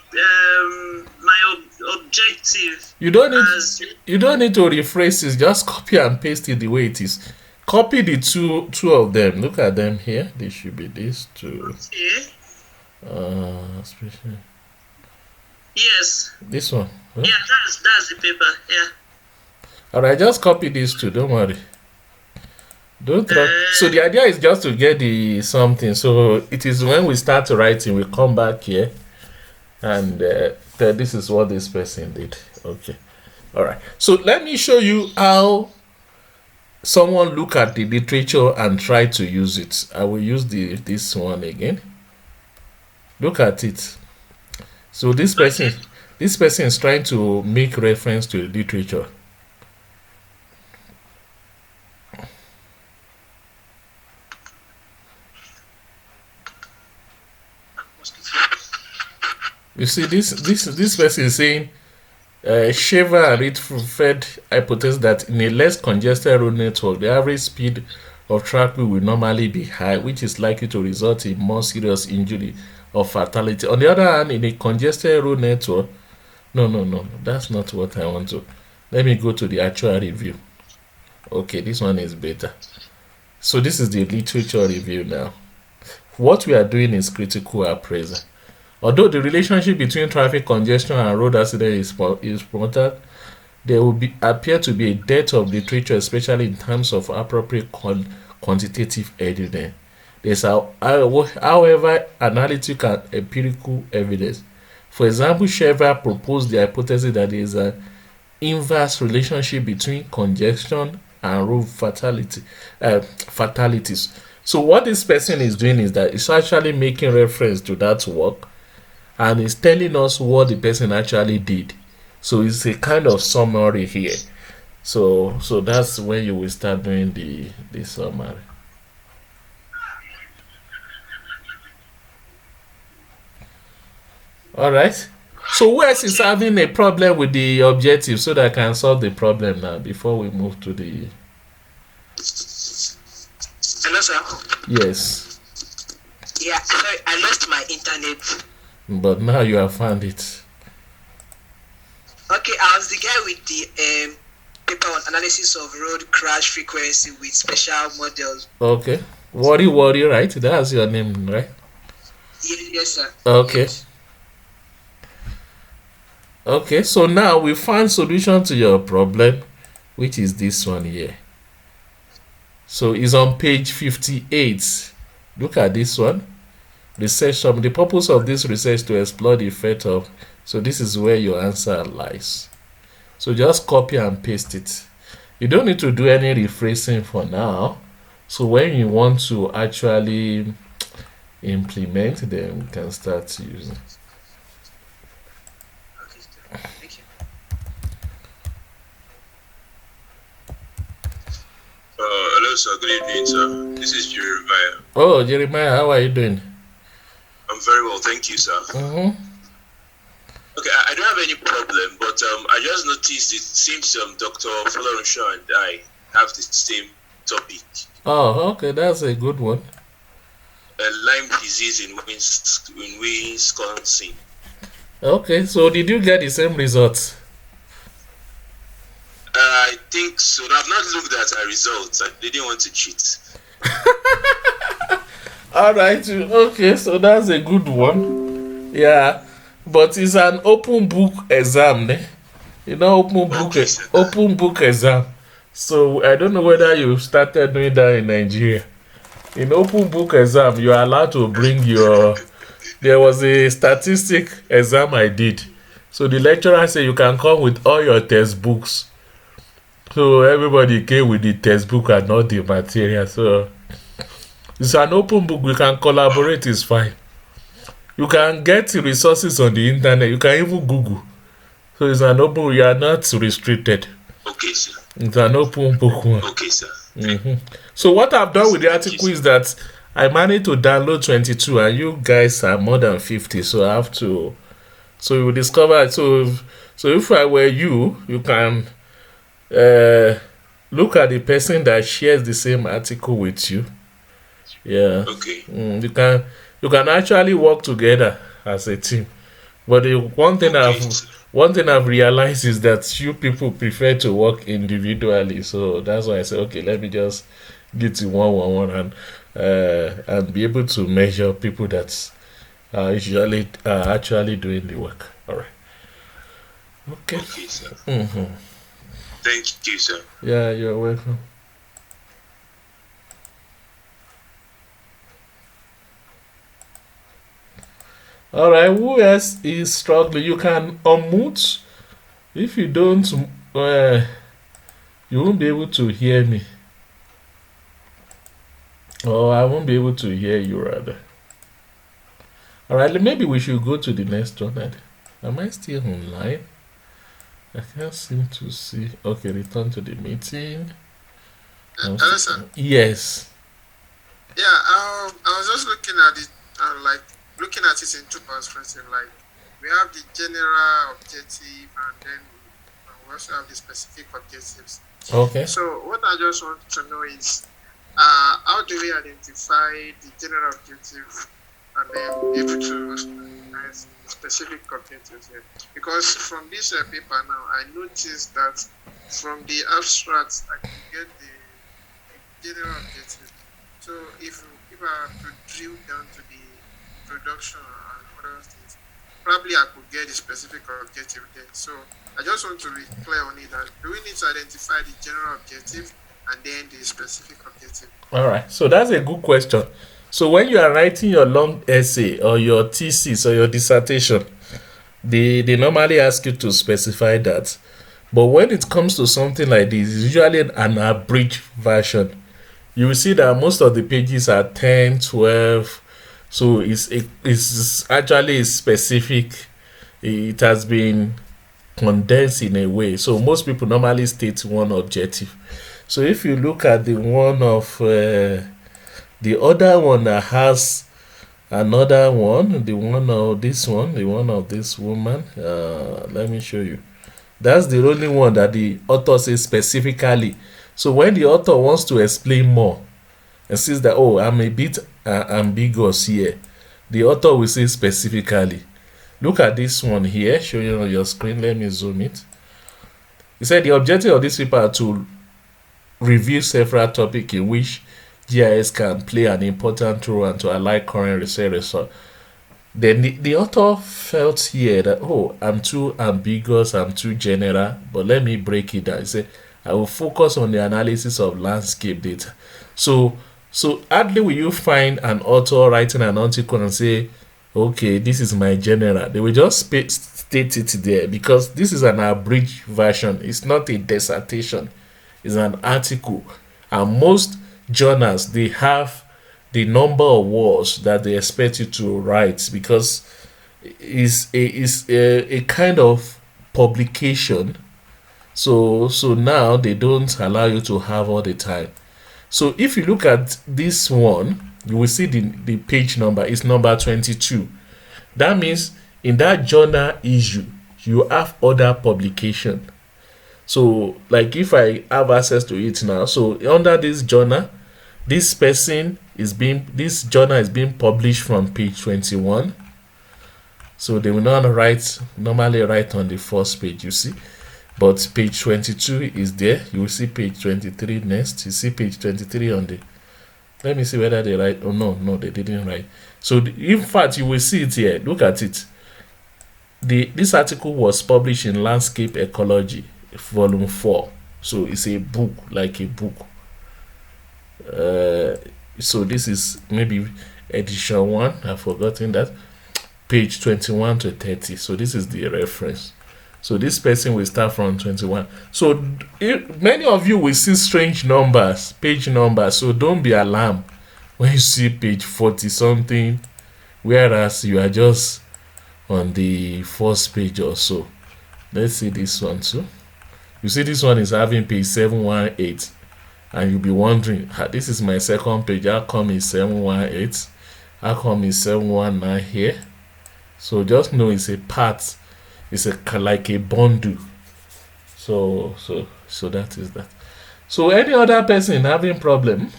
objective. You don't need to rephrase it. Just copy and paste it the way it is. Copy the two of them. Look at them here. They should be these two. Okay. Especially Yes. this one. Huh? Yeah, that's the paper. Yeah. Alright, just copy these two. Don't worry. Don't try. So the idea is just to get the something. So it is when we start writing, we come back here, and this is what this person did. Okay. All right. So let me show you how someone look at the literature and try to use it. I will use this one again. Look at it. So this person is trying to make reference to the literature. You see, this person is saying, Shaver and Ritford hypothesized that in a less congested road network, the average speed of traffic will normally be high, which is likely to result in more serious injury or fatality. On the other hand, in a congested road network, no, that's not what I want to. Let me go to the actual review. Okay, this one is better. So this is the literature review now. What we are doing is critical appraisal. Although the relationship between traffic congestion and road accident is promoted, there will appear to be a depth of literature, especially in terms of appropriate quantitative evidence. There's, however, analytical and empirical evidence. For example, Sheva proposed the hypothesis that there is an inverse relationship between congestion and road fatalities. So what this person is doing is that it's actually making reference to that work and is telling us what the person actually did. So it's a kind of summary here. So that's when you will start doing the summary. All right. So who else is having a problem with the objective so that I can solve the problem now before we move to the... Hello, sir. Yes. Yeah, sorry, I lost my internet. But now you have found it. Okay, I was the guy with the paper on analysis of road crash frequency with special models. Okay. Worry, right? That's your name, right? Yes, sir. Okay. Yes. Okay, so now we found solution to your problem, which is this one here. So it's on page 58. Look at this one. Research some. The purpose of this research to explore the effect of. So this is where your answer lies. So just copy and paste it. You don't need to do any rephrasing for now. So when you want to actually implement, then we can start using. Okay, thank you. Hello, sir. Good evening, sir. This is Jeremiah. Oh, Jeremiah, how are you doing? I'm very well, thank you, sir. Mm-hmm. Okay, I don't have any problem, but I just noticed it seems Dr. Florenshaw and I have the same topic. Oh, okay, that's a good one. Lyme disease in Wisconsin. Okay, so did you get the same results? I think so. I've not looked at our results. I didn't want to cheat. All right, okay, so that's a good one. Yeah, but it's an open book exam, eh? You know, open book exam. So I don't know whether you started doing that in Nigeria. In open book exam, you are allowed to bring your. There was a statistic exam I did. So the lecturer said you can come with all your textbooks. So everybody came with the textbook and not the material. So it's an open book. We can collaborate. It's fine. You can get resources on the internet. You can even Google. So it's an open. You are not restricted. Okay, sir. It's an open book one. Okay, sir. So what I've done with the article is that I managed to download 22, and you guys are more than 50. So I have to. So you will discover. So if I were you, you can look at the person that shares the same article with you. Yeah. Okay. You can actually work together as a team. But the one thing I've realized is that you people prefer to work individually. So that's why I said, okay, let me just get to one and be able to measure people that are usually actually doing the work. All right. Okay. Okay, sir. Mm-hmm. Thank you, sir. Yeah, you're welcome. All right, who else is struggling? You can unmute. If you don't, you won't be able to hear me. Oh, I won't be able to hear you rather. All right, maybe we should go to the next one. Am I still online? I can't seem to see. Okay, return to the meeting. Hello, sir. Yes. Yeah, I was just looking at it, looking at it in two perspectives. Like, we have the general objective, and then we also have the specific objectives. Okay. So, what I just want to know is, how do we identify the general objective and then be able to recognize specific objectives here? Because from this paper now, I noticed that from the abstract, I can get the general objective. So if I have to drill down to the introduction and other things, probably I could get the specific objective there. So I just want to be clear on it that do we need to identify the general objective and then the specific objective? All right. So that's a good question. So when you are writing your long essay or your thesis or your dissertation, they normally ask you to specify that. But when it comes to something like this, it's usually an abridged version. You will see that most of the pages are 10, 12. So it's actually specific. It has been condensed in a way. So most people normally state one objective. So if you look at the one of the other one that has another one, the one of this one, the one of this woman, let me show you. That's the only one that the author says specifically. So when the author wants to explain more and says that, oh, I'm a bit ambiguous here, the author will say specifically. Look at this one here, show you on your screen. Let me zoom it. He said the objective of this paper are to review several topics in which GIS can play an important role and to align current research results. Then the author felt here that, oh, I'm too ambiguous, I'm too general, but let me break it down. He said, I will focus on the analysis of landscape data. So hardly will you find an author writing an article and say, okay, this is my general. They will just state it there because this is an abridged version. It's not a dissertation. It's an article. And most journals, they have the number of words that they expect you to write because it's a kind of publication. So now they don't allow you to have all the time. So if you look at this one, you will see the page number is number 22. That means in that journal issue, you have other publication. So like if I have access to it now, so under this journal, this journal is being published from page 21. So they will not normally write on the first page, you see. But page 22 is there. You will see page 23 next. You see page 23 on the... Let me see whether they write. Oh, no, they didn't write. So in fact, you will see it here. Look at it. This article was published in Landscape Ecology, volume 4. So it's a book, like a book. So this is maybe edition 1. I've forgotten that. Page 21 to 30. So this is the reference. So this person will start from 21. So many of you will see strange numbers, page numbers. So don't be alarmed when you see page 40 something, whereas you are just on the first page or so. Let's see this one too. You see this one is having page 718. And you'll be wondering, this is my second page. How come it's 718? How come it's 719 here? So just know it's a part. It's like a bundle. So that is that. So any other person having problem?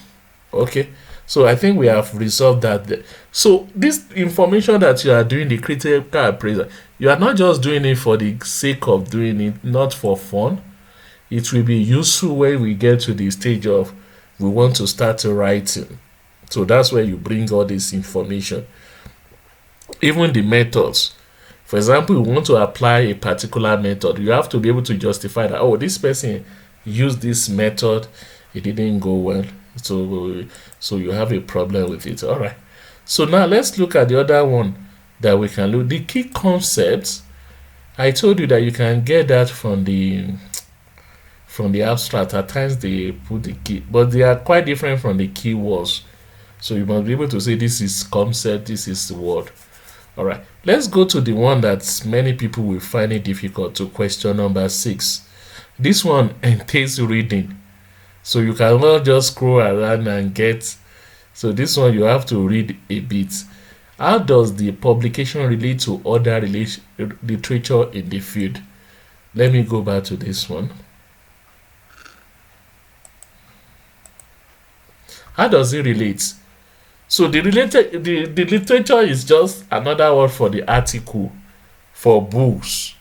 Okay. So I think we have resolved that. So this information that you are doing, the critical appraisal, you are not just doing it for the sake of doing it, not for fun. It will be useful when we get to the stage of we want to start writing. So that's where you bring all this information. Even the methods. For example, you want to apply a particular method. You have to be able to justify that, oh, this person used this method. It didn't go well. So you have a problem with it. All right. So now let's look at the other one that we can look. The key concepts. I told you that you can get that from the abstract. At times they put the key, but they are quite different from the keywords. So you must be able to say this is concept, this is the word. All right, let's go to the one that many people will find it difficult to, question number 6. This one entails reading. So you cannot just scroll around and get. So this one you have to read a bit. How does the publication relate to other literature in the field? Let me go back to this one. How does it relate? So the literature is just another word for the article, for books,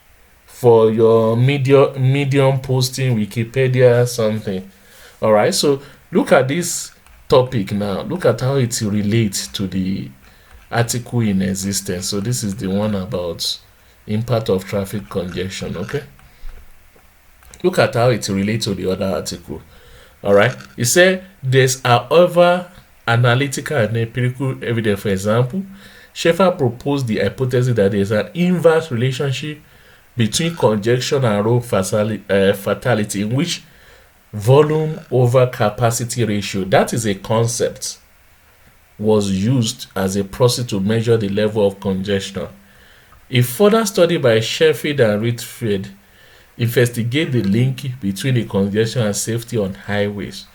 for your medium posting, Wikipedia, something. All right. So look at this topic now. Look at how it relates to the article in existence. So this is the one about impact of traffic congestion. Okay, look at how it relates to the other article. All right, it said there's however analytical and empirical evidence. For example, Schaeffer proposed the hypothesis that there's an inverse relationship between congestion and road fatality, in which volume over capacity ratio, that is a concept, was used as a process to measure the level of congestion. A further study by Sheffield and Whitfield investigate the link between the congestion and safety on highways.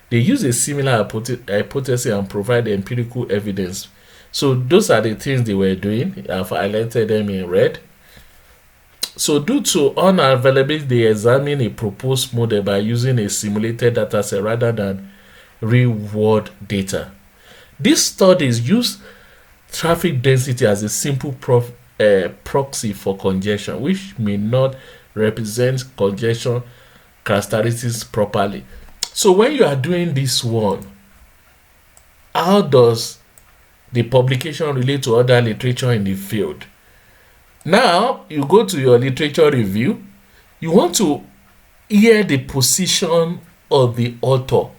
They use a similar hypothesis and provide empirical evidence. So those are the things they were doing. I've highlighted them in red. So due to unavailability, they examine a proposed model by using a simulated data set rather than real-world data. These studies use traffic density as a simple proxy for congestion, which may not represent congestion characteristics properly. So when you are doing this one, how does the publication relate to other literature in the field? Now you go to your literature review, you want to hear the position of the author.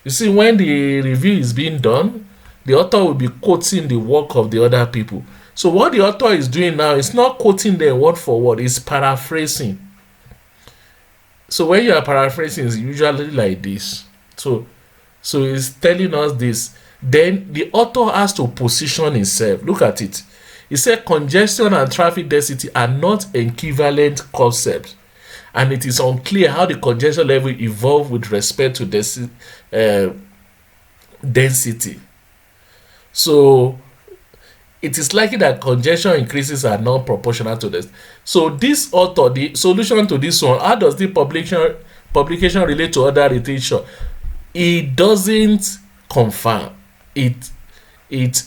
You see, when the review is being done, the author will be quoting the work of the other people. So what the author is doing now is not quoting them word for word, it's paraphrasing. So when you are paraphrasing, it's usually like this. So it's telling us this. Then the author has to position himself. Look at it. He said congestion and traffic density are not equivalent concepts, and it is unclear how the congestion level evolved with respect to density. So it is likely that congestion increases are not proportional to this. So this author, the solution to this one, how does the publication relate to other literature? It doesn't confirm. It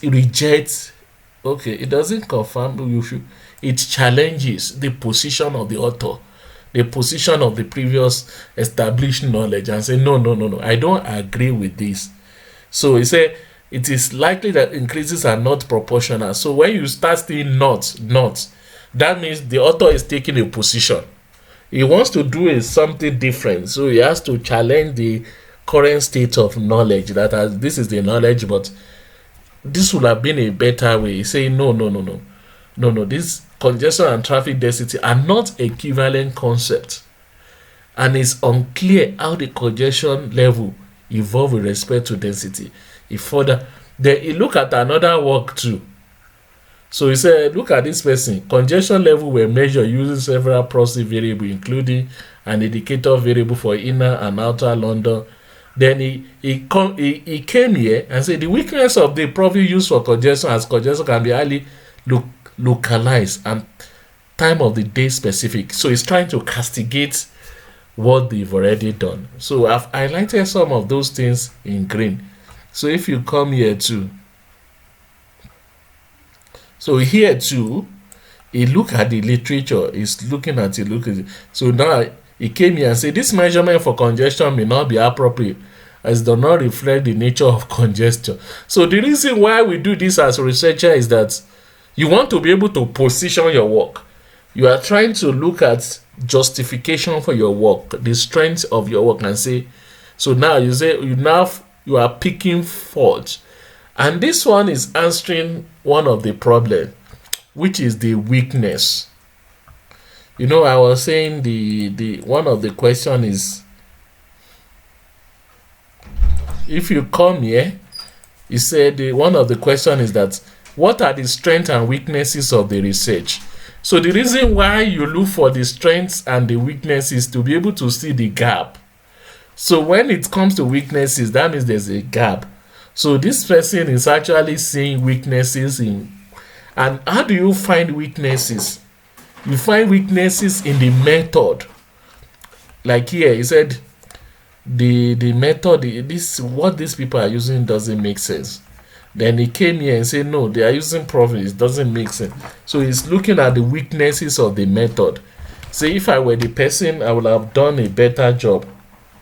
rejects. Okay, it doesn't confirm. It challenges the position of the author, the position of the previous established knowledge, and say no, I don't agree with this. So he said it is likely that increases are not proportional. So when you start saying not, that means the author is taking a position. He wants to do something different. So he has to challenge the current state of knowledge that this is the knowledge, but this would have been a better way. He's saying no. This congestion and traffic density are not equivalent concepts, and it's unclear how the congestion level evolve with respect to density. Then he look at another work too. So he said, look at this person. Congestion level were measured using several proxy variables, including an indicator variable for inner and outer London. Then he came here and said the weakness of the profit used for congestion, as congestion can be highly localized and time of the day specific. So he's trying to castigate what they've already done. So I've highlighted some of those things in green. So if you come here too, so here too, he look at the literature. He's looking at it. So now he came here and said this measurement for congestion may not be appropriate, as it does not reflect the nature of congestion. So the reason why we do this as a researcher is that you want to be able to position your work. You are trying to look at justification for your work, the strength of your work, and say, so now you say you are picking fault. And this one is answering one of the problems, which is the weakness. You know, I was saying the one of the question is, if you come here, he said one of the question is that what are the strengths and weaknesses of the research? So the reason why you look for the strengths and the weaknesses to be able to see the gap. So when it comes to weaknesses, that means there's a gap. So this person is actually seeing weaknesses in, and how do you find weaknesses? You find weaknesses in the method. Like here, he said the method, what these people are using doesn't make sense. Then he came here and said, no, they are using profit. It doesn't make sense. So he's looking at the weaknesses of the method. Say, if I were the person, I would have done a better job.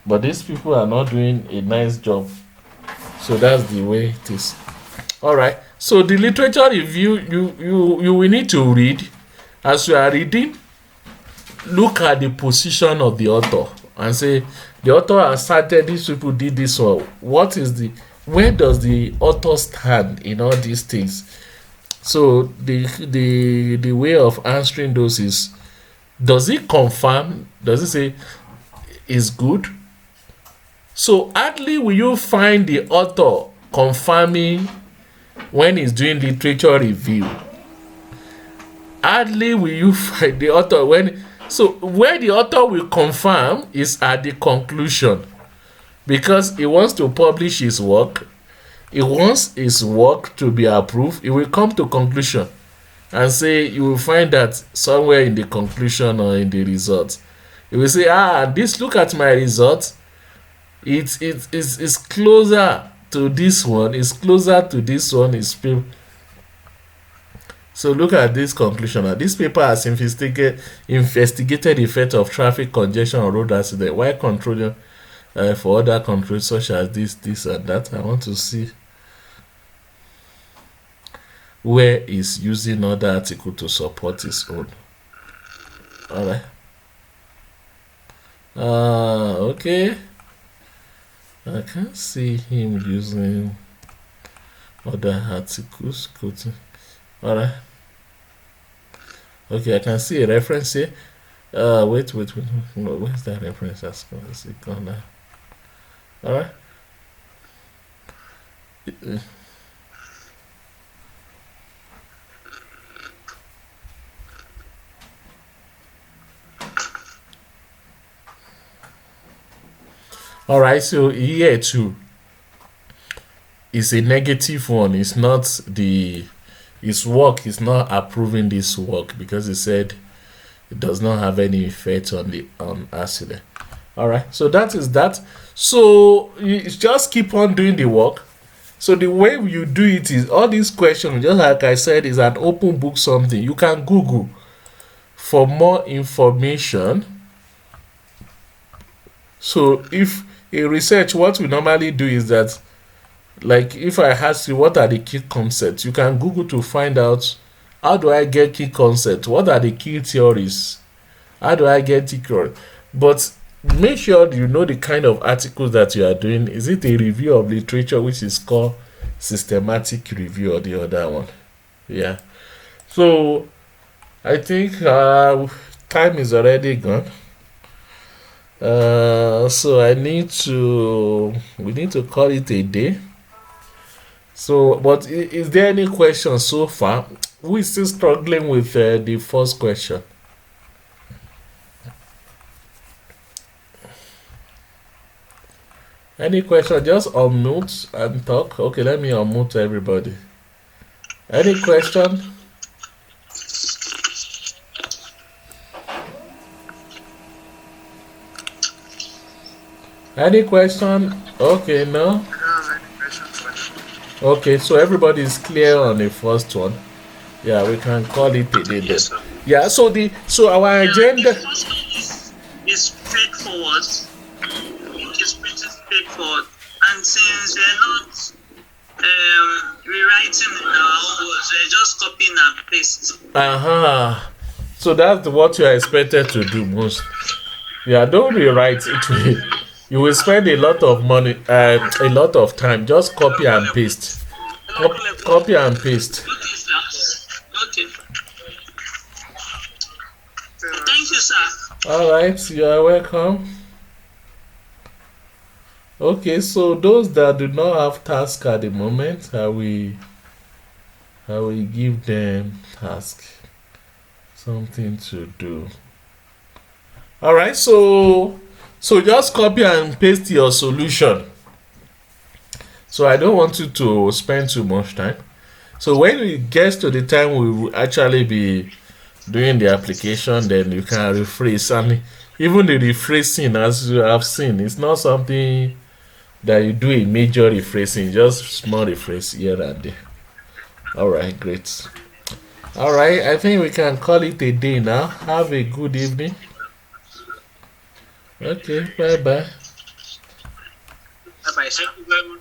But these people are not doing a nice job. So that's the way it is. All right. So the literature review, you will need to read. As you are reading, look at the position of the author and say the author has cited these people did this one. What is the where does the author stand in all these things? So the way of answering those is, does it confirm? Does it say is good? So hardly will you find the author confirming when he's doing literature review. Hardly will you find the author where the author will confirm is at the conclusion, because he wants to publish his work. He wants his work to be approved. He will come to conclusion and say, you will find that somewhere in the conclusion or in the results. He will say, look at my results. It's closer to this one. It's closer to this one. So look at this conclusion. This paper has investigated the effect of traffic congestion on road accident while controlling for other controls such as this, and that. I want to see where is using other article to support his own. Alright. Okay. I can't see him using other articles. Alright. Okay, I can see a reference here. Wait. Where's that reference? That's gone now. Alright. Alright, so here too is a negative one. It's not his work is not approving this work because he said it does not have any effect on accident. Alright, so that is that. So you just keep on doing the work. So the way you do it is all these questions, just like I said, is an open book something. You can Google for more information. So if in research, what we normally do is that, like if I ask you what are the key concepts, you can Google to find out how do I get key concepts, what are the key theories, how do I get key theories. But make sure you know the kind of articles that you are doing. Is it a review of literature, which is called systematic review, or the other one? Yeah. So I think time is already gone. So we need to call it a day. So, but is there any questions so far? Who is still struggling with the first question? Any question? Just unmute and talk. Okay, let me unmute everybody. Any question? Any question? Okay, no? Okay, so everybody is clear on the first one. Yeah, we can call it a day. Yes, sir. Yeah, so our agenda. The first one is straightforward. It's pretty straightforward. And since we're not rewriting in our own words, we're just copying and paste. So that's what you are expected to do most. Yeah, don't rewrite it. You will spend a lot of money, a lot of time. Just copy and paste. Copy and paste. Okay, sir. Okay. Thank you, sir. Alright, you are welcome. Okay, so those that do not have task at the moment, I will give them task. Something to do. Alright, so just copy and paste your solution. So I don't want you to spend too much time. So when it gets to the time we will actually be doing the application, then you can rephrase. And even the rephrasing, as you have seen, it's not something that you do a major rephrasing, just small rephrase here and there. Alright, great. Alright, I think we can call it a day now. Have a good evening. Okay, bye-bye. Bye-bye, sir. Thank you very much.